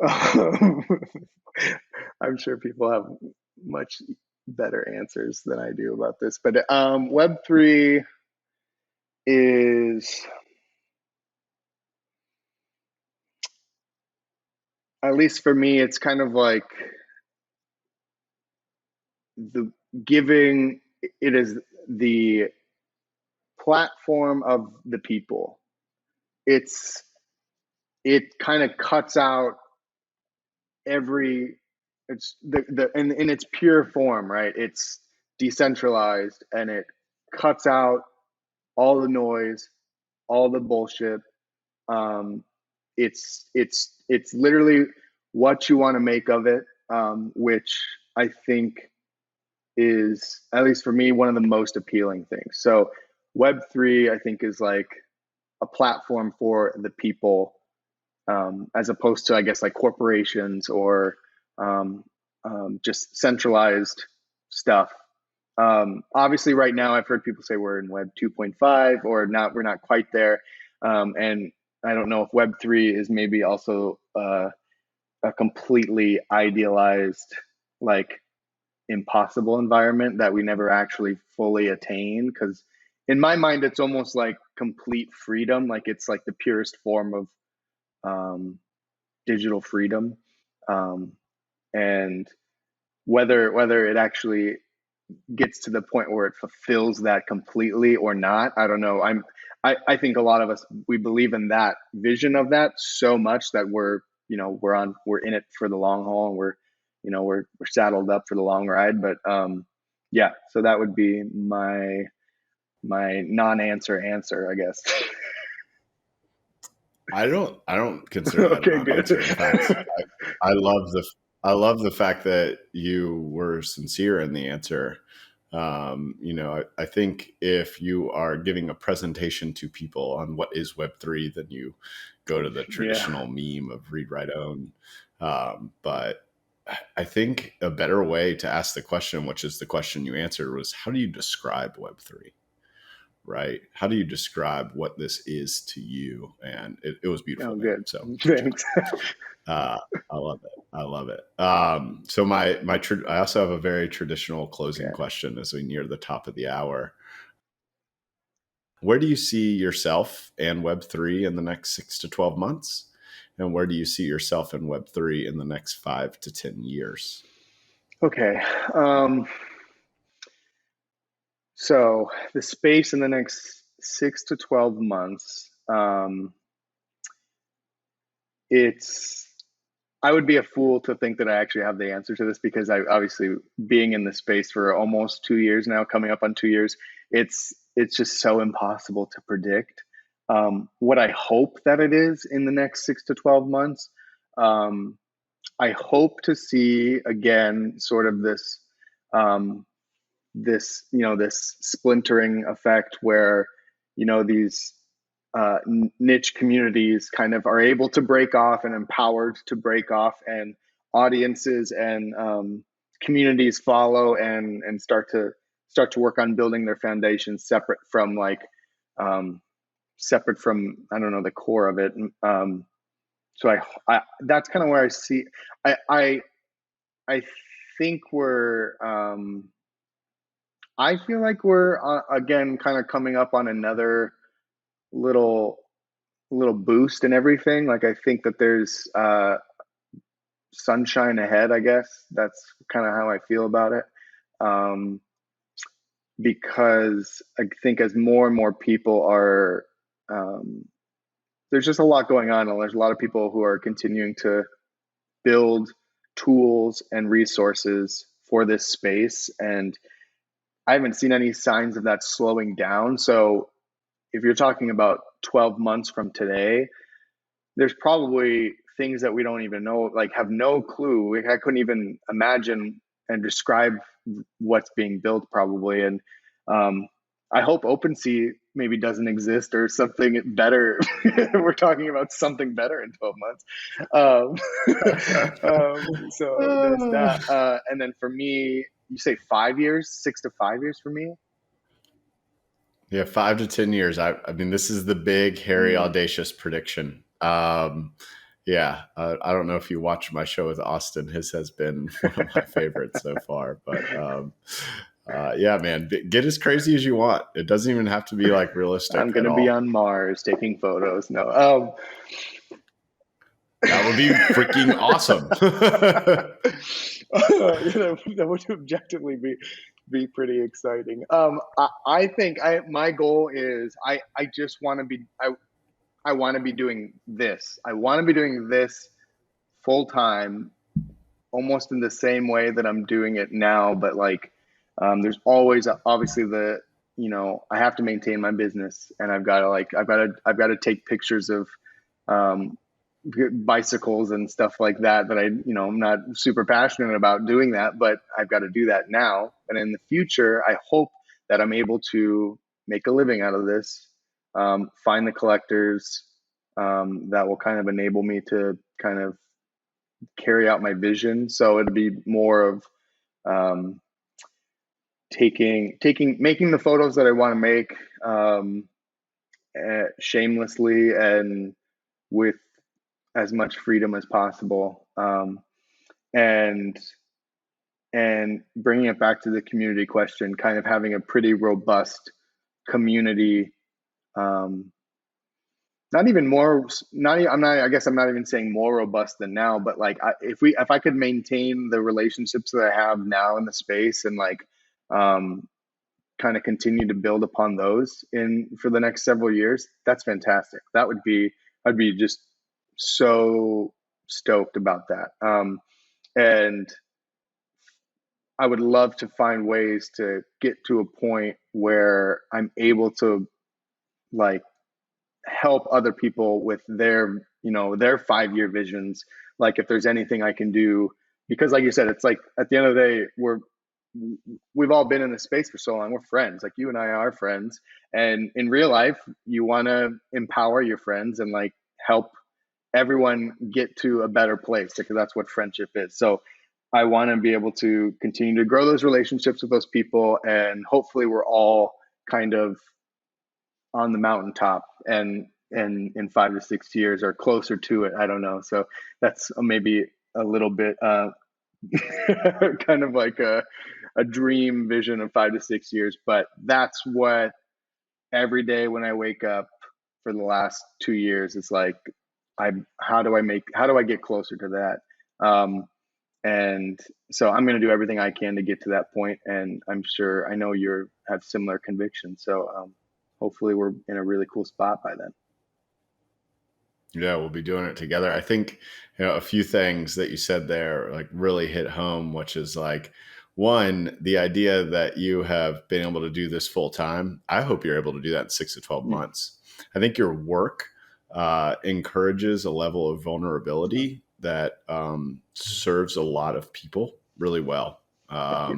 I'm sure people have much better answers than I do about this, but Web3 is, at least for me, it's kind of like it is the platform of the people. It kind of cuts out it's in its pure form, right? It's decentralized, and it cuts out all the noise, all the bullshit. It's literally what you want to make of it. which I think is, at least for me, one of the most appealing things. So Web3, I think, is like a platform for the people, as opposed to, I guess, like corporations or um, just centralized stuff. Obviously, right now, I've heard people say we're in Web 2.5 or not. We're not quite there, and I don't know if Web 3 is maybe also a completely idealized, like, impossible environment that we never actually fully attain. Because in my mind, it's almost like complete freedom. Like it's like the purest form of digital freedom, um, and whether it actually gets to the point where it fulfills that completely or not, I don't know. I think a lot of us, we believe in that vision of that so much that we're in it for the long haul, and we're saddled up for the long ride. But yeah, so that would be my non-answer, I guess. I don't consider that a Okay, good. non-answer. In fact, I love the fact that you were sincere in the answer. I think if you are giving a presentation to people on what is Web3, then you go to the Yeah. traditional meme of read, write, own. But I think a better way to ask the question, which is the question you answered, was how do you describe Web3? Right? How do you describe what this is to you? And it was beautiful, Oh, man. good. So good job. Thanks. I love it. I love it. So I also have a very traditional closing Okay. question as we near the top of the hour. Where do you see yourself and Web3 in the next 6 to 12 months? And where do you see yourself in Web3 in the next 5 to 10 years? Okay. So the space in the next 6 to 12 months, it's I would be a fool to think that I actually have the answer to this, because I obviously, being in the space for almost 2 years now, coming up on 2 years, it's just so impossible to predict. What I hope that it is in the next 6 to 12 months, um, I hope to see again sort of um, this splintering effect where these niche communities kind of are able to break off and empowered to break off, and audiences and communities follow and start to work on building their foundations separate from, I don't know, the core of it. So I that's kind of where I see. I I think I feel like we're again kind of coming up on another little little boost and everything. Like I think that there's sunshine ahead. I guess that's kind of how I feel about it, um, because I think as more and more people are, um, there's just a lot going on, and there's a lot of people who are continuing to build tools and resources for this space, and I haven't seen any signs of that slowing down. So if you're talking about 12 months from today, there's probably things that we don't even know, like have no clue. I couldn't even imagine and describe what's being built probably. And I hope OpenSea maybe doesn't exist or something better. We're talking about something better in 12 months. So there's that. And then for me, you say 5 years, 6 to 5 years for me. Yeah, 5 to 10 years. I mean, this is the big, hairy, audacious prediction. Yeah, I don't know if you watch my show with Austin. His has been one of my favorites so far. But yeah, man, get as crazy as you want. It doesn't even have to be like realistic I'm at gonna be all. on Mars taking photos. No, That would be freaking awesome. that would objectively be pretty exciting. I think my goal is I just want to be I want to be doing this. I want to be doing this full time, almost in the same way that I'm doing it now. But like, there's always obviously I have to maintain my business, and I've got to take pictures of bicycles and stuff like that I'm not super passionate about doing that, but I've got to do that now. And in the future, I hope that I'm able to make a living out of this, find the collectors that will kind of enable me to kind of carry out my vision. So it'd be more of um, making the photos that I want to make shamelessly and with as much freedom as possible, and bringing it back to the community question, kind of having a pretty robust community. Not even more, not I'm not I guess I'm not even saying more robust than now, but like if I could maintain the relationships that I have now in the space and like kind of continue to build upon those in for the next several years, that's fantastic. I'd be just so stoked about that. And I would love to find ways to get to a point where I'm able to like help other people with their, their 5-year visions. Like if there's anything I can do, because like you said, it's like at the end of the day, we've all been in this space for so long. We're friends. Like you and I are friends. And in real life, you want to empower your friends and like help everyone get to a better place, because that's what friendship is. So I want to be able to continue to grow those relationships with those people. And hopefully we're all kind of on the mountaintop and in 5 to 6 years or closer to it. I don't know. So that's maybe a little bit kind of like a dream vision of 5 to 6 years, but that's what every day when I wake up for the last 2 years, it's like, how do I get closer to that? And so I'm going to do everything I can to get to that point. And I know you have similar convictions. So hopefully we're in a really cool spot by then. Yeah, we'll be doing it together. I think, a few things that you said there like really hit home, which is like, one, the idea that you have been able to do this full time. I hope you're able to do that in 6 to 12 months. I think your work encourages a level of vulnerability that serves a lot of people really well. I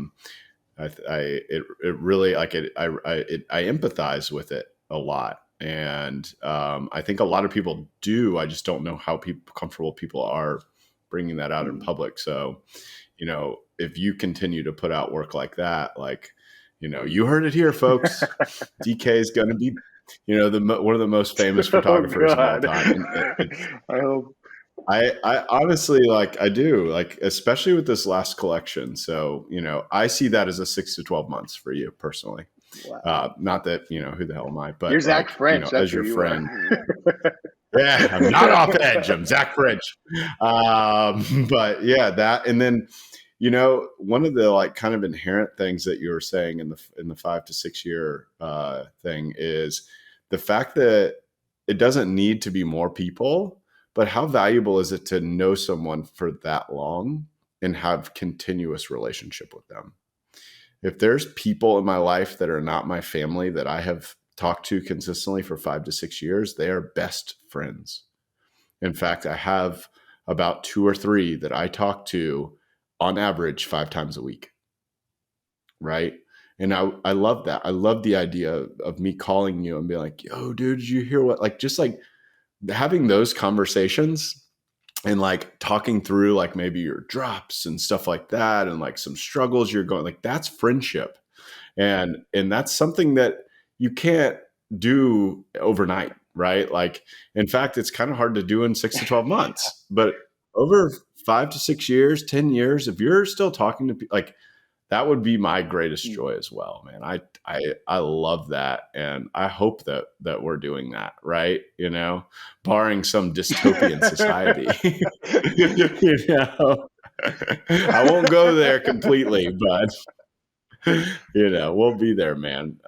really like it. I empathize with it a lot. And I think a lot of people do. I just don't know how comfortable people are bringing that out in public. So, if you continue to put out work like that, like, you heard it here, folks. DK is going to be, one of the most famous photographers of all time. I hope. I honestly I do especially with this last collection. So, I see that as a 6 to 12 months for you personally. Wow. Not that, who the hell am I, but you're Zach French, as your friend. Yeah, I'm not off edge. I'm Zach French. But yeah, that, and then, one of the kind of inherent things that you were saying in the 5 to 6 year thing is the fact that it doesn't need to be more people, but how valuable is it to know someone for that long and have continuous relationship with them? If there's people in my life that are not my family that I have talked to consistently for 5 to 6 years, they are best friends. In fact, I have about 2 or 3 that I talk to on average 5 times a week. Right. And I love that. I love the idea of me calling you and being like, yo, dude, did you hear what, just having those conversations and talking through maybe your drops and stuff like that. And some struggles you're going, that's friendship. And that's something that you can't do overnight. Right. In fact, it's kind of hard to do in 6 to 12 months, but over 5 to 6 years, 10 years, if you're still talking to people, that would be my greatest joy as well, man. I love that. And I hope that we're doing that, right? Barring some dystopian society, I won't go there completely, but we'll be there, man.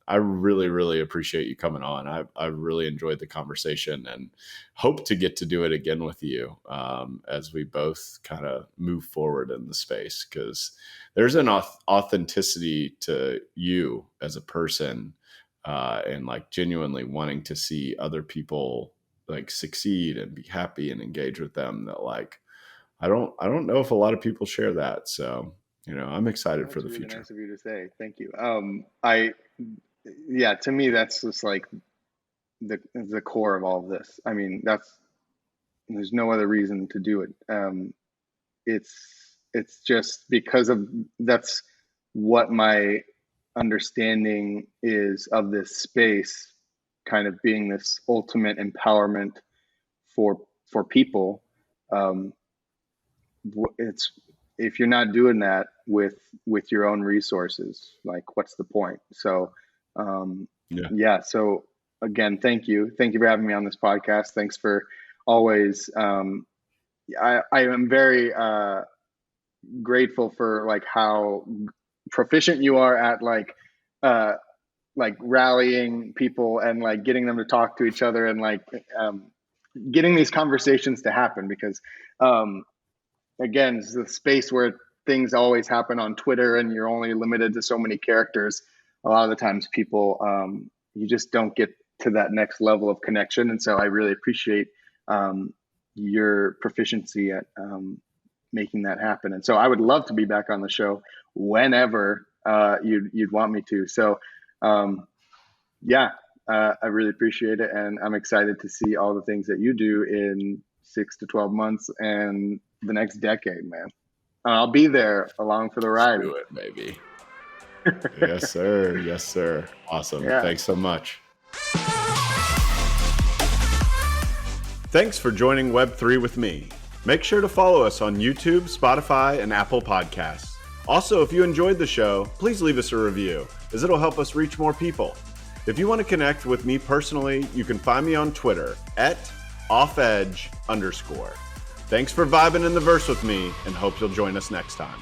I really, really appreciate you coming on. I really enjoyed the conversation and hope to get to do it again with you as we both kind of move forward in the space, because there's an authenticity to you as a person and genuinely wanting to see other people like succeed and be happy and engage with them, that like, I don't know if a lot of people share that. So, I'm excited for the really future. Nice of you to say. Thank you. To me, that's just like the core of all of this. I mean, there's no other reason to do it. It's just because that's what my understanding is of this space, kind of being this ultimate empowerment for people. It's, if you're not doing that with your own resources, like what's the point? So so again, thank you for having me on this podcast. Thanks for always I am very grateful for like how proficient you are at like rallying people and like getting them to talk to each other and like getting these conversations to happen, because again, it's the space where things always happen on Twitter and you're only limited to so many characters. A lot of the times people, you just don't get to that next level of connection. And so I really appreciate your proficiency at making that happen. And so I would love to be back on the show whenever you'd want me to. So I really appreciate it. And I'm excited to see all the things that you do in 6 to 12 months and the next decade, man. I'll be there along for the ride. Do it, baby. Yes, sir. Yes, sir. Awesome. Yeah. Thanks so much. Thanks for joining Web3 with me. Make sure to follow us on YouTube, Spotify, and Apple Podcasts. Also, if you enjoyed the show, please leave us a review, as it'll help us reach more people. If you want to connect with me personally, you can find me on Twitter @offedge_. Thanks for vibing in the verse with me, and hope you'll join us next time.